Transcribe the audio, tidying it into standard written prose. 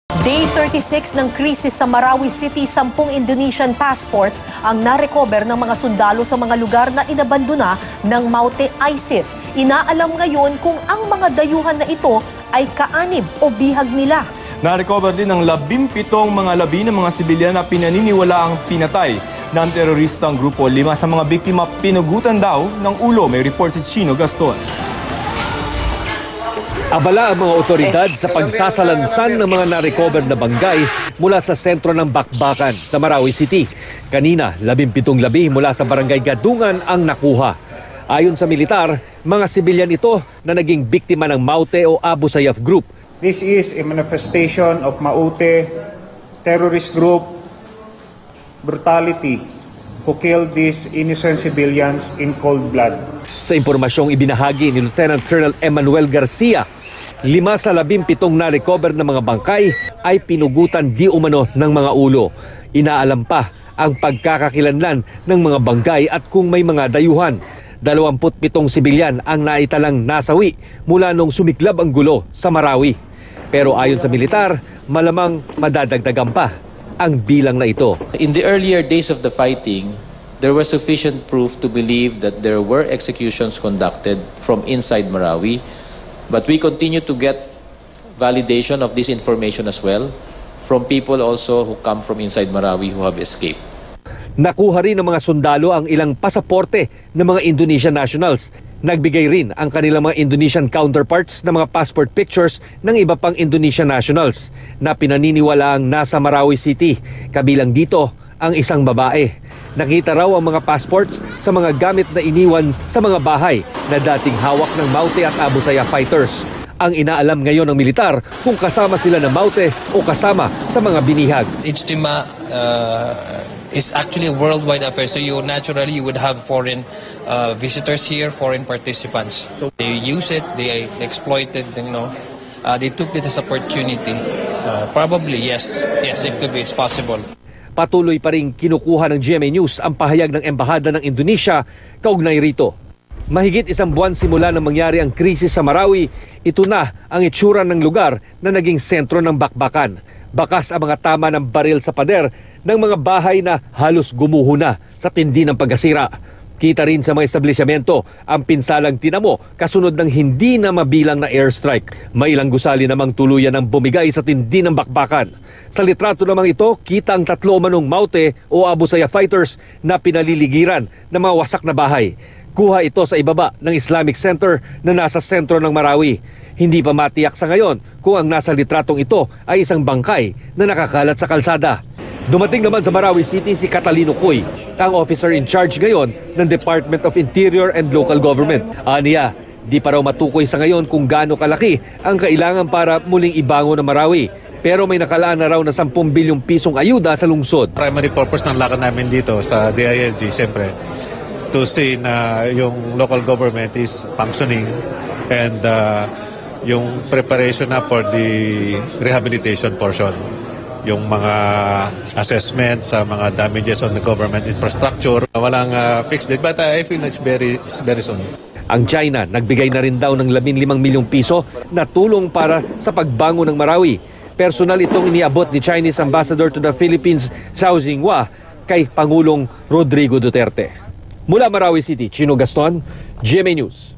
Day 36 ng krisis sa Marawi City, 10 Indonesian passports ang narecover ng mga sundalo sa mga lugar na inabandona ng Maute ISIS. Inaalam ngayon kung ang mga dayuhan na ito ay kaanib o bihag nila. Narecover din ng 17 mga labi ng mga sibilyan na pinaniniwala ang pinatay ng teroristang grupo. 5 sa mga biktima pinugutan daw ng ulo. May report si Chino Gaston. Abala ang mga otoridad sa pagsasalansan ng mga narecover na bangkay mula sa sentro ng Bakbakan sa Marawi City. Kanina, 17 labi mula sa barangay Gadungan ang nakuha. Ayon sa militar, mga sibilyan ito na naging biktima ng Maute o Abu Sayyaf Group. This is a manifestation of Maute terrorist group brutality who killed these innocent civilians in cold blood. Sa impormasyong ibinahagi ni Lieutenant Colonel Emmanuel Garcia, 5 sa 17 na-recover na mga bangkay ay pinugutan di umano ng mga ulo. Inaalam pa ang pagkakakilanlan ng mga bangkay at kung may mga dayuhan. 27 sibilyan ang naitalang nasawi mula nung sumiklab ang gulo sa Marawi. Pero ayon sa militar, malamang madadagdagan pa ang bilang na ito. In the earlier days of the fighting, there was sufficient proof to believe that there were executions conducted from inside Marawi. But we continue to get validation of this information as well from people also who come from inside Marawi who have escaped. Nakuha rin ng mga sundalo ang ilang pasaporte ng mga Indonesian nationals. Nagbigay rin ang kanilang mga Indonesian counterparts ng mga passport pictures ng iba pang Indonesian nationals na pinaniniwalaang nasa Marawi City. Kabilang dito ang isang babae. Nakita raw ang mga passports sa mga gamit na iniwan sa mga bahay na dating hawak ng Maute at Abu Sayyaf fighters. Ang inaalam ngayon ng militar kung kasama sila ng Maute o kasama sa mga binihag. Ijtima is actually a worldwide affair, so you would have foreign visitors here, foreign participants. So they use it, they exploit it, they took it as opportunity. Probably yes, it's possible. Patuloy pa rin kinukuha ng GMA News ang pahayag ng Embahada ng Indonesia kaugnay rito. Mahigit 1 buwan simula nang mangyari ang krisis sa Marawi, ito na ang itsura ng lugar na naging sentro ng bakbakan. Bakas ang mga tama ng baril sa pader ng mga bahay na halos gumuho na sa tindi ng pagkasira. Kita rin sa mga establisyamento ang pinsalang tinamo kasunod ng hindi na mabilang na airstrike. May ilang gusali namang tuluyan ang bumigay sa tindi ng bakbakan. Sa litrato namang ito, kita ang 3 umanong Maute o Abu Sayyaf fighters na pinaliligiran ng mga wasak na bahay. Kuha ito sa ibaba ng Islamic Center na nasa sentro ng Marawi. Hindi pa matiyak sa ngayon kung ang nasa litratong ito ay isang bangkay na nakakalat sa kalsada. Dumating naman sa Marawi City si Catalino Coy, ang officer in charge ngayon ng Department of Interior and Local Government. Aniya, di pa raw matukoy sa ngayon kung gaano kalaki ang kailangan para muling ibangon ang Marawi. Pero may nakalaan na raw na 10 bilyong pisong ayuda sa lungsod. Primary purpose ng lakad namin dito sa DILG, siyempre, to see na yung local government is functioning and yung preparation na for the rehabilitation portion. Yung mga assessment sa mga damages on the government infrastructure. Walang fixed date, but I feel it's very soon. Ang China, nagbigay na rin daw ng 15 milyong piso na tulong para sa pagbangon ng Marawi. Personal itong iniabot ni Chinese Ambassador to the Philippines, Zhao Jinghua, kay Pangulong Rodrigo Duterte. Mula Marawi City, Chino Gaston, GMA News.